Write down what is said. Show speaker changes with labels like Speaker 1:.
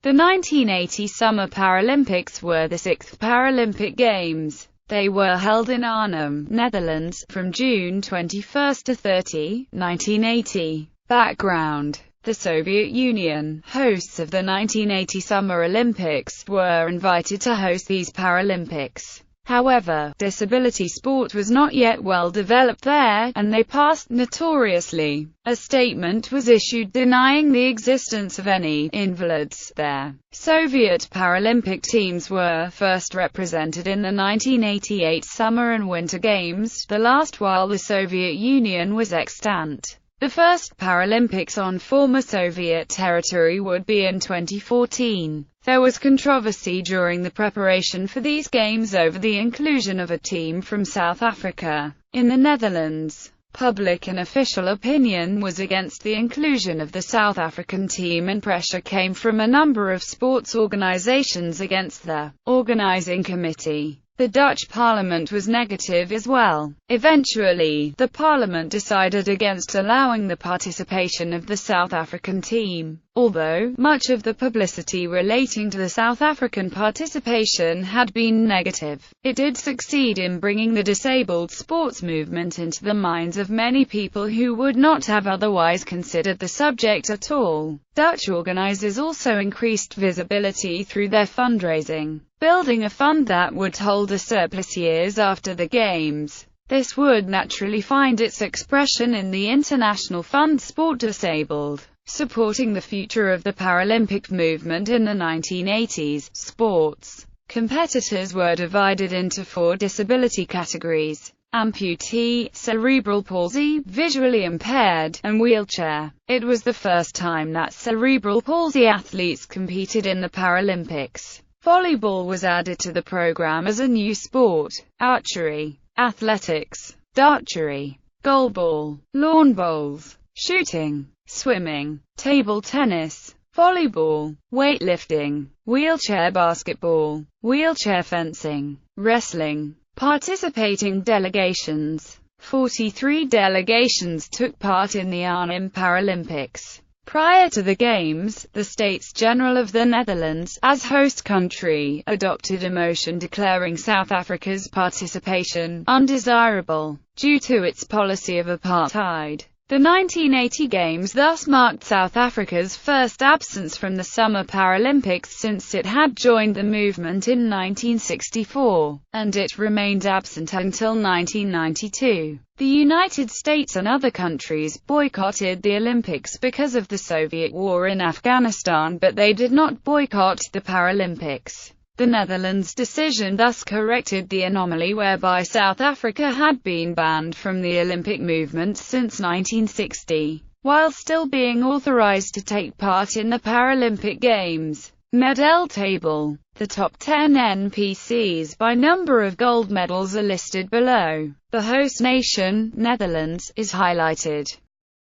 Speaker 1: The 1980 Summer Paralympics were the sixth Paralympic Games. They were held in Arnhem, Netherlands, from June 21 to 30, 1980. Background: the Soviet Union, hosts of the 1980 Summer Olympics, were invited to host these Paralympics. However, disability sport was not yet well developed there, and they passed notoriously. A statement was issued denying the existence of any invalids there. Soviet Paralympic teams were first represented in the 1988 Summer and Winter Games, the last while the Soviet Union was extant. The first Paralympics on former Soviet territory would be in 2014. There was controversy during the preparation for these games over the inclusion of a team from South Africa. In the Netherlands, public and official opinion was against the inclusion of the South African team, and pressure came from a number of sports organizations against the organizing committee. The Dutch parliament was negative as well. Eventually, the parliament decided against allowing the participation of the South African team. Although much of the publicity relating to the South African participation had been negative, it did succeed in bringing the disabled sports movement into the minds of many people who would not have otherwise considered the subject at all. Dutch organizers also increased visibility through their fundraising, building a fund that would hold a surplus years after the Games. This would naturally find its expression in the International Fund Sport Disabled, supporting the future of the Paralympic movement in the 1980s. Sports competitors were divided into 4 disability categories: amputee, cerebral palsy, visually impaired, and wheelchair. It was the first time that cerebral palsy athletes competed in the Paralympics. Volleyball was added to the program as a new sport. Archery, athletics, dartchery, goalball, lawn bowls, shooting, swimming, table tennis, volleyball, weightlifting, wheelchair basketball, wheelchair fencing, wrestling. Participating delegations: 43 delegations took part in the Arnhem Paralympics. Prior to the Games, the States General of the Netherlands, as host country, adopted a motion declaring South Africa's participation undesirable, due to its policy of apartheid. The 1980 Games thus marked South Africa's first absence from the Summer Paralympics since it had joined the movement in 1964, and it remained absent until 1992. The United States and other countries boycotted the Olympics because of the Soviet war in Afghanistan, but they did not boycott the Paralympics. The Netherlands' decision thus corrected the anomaly whereby South Africa had been banned from the Olympic movement since 1960, while still being authorized to take part in the Paralympic Games. Medal table: the top 10 NPCs by number of gold medals are listed below. The host nation, Netherlands, is highlighted.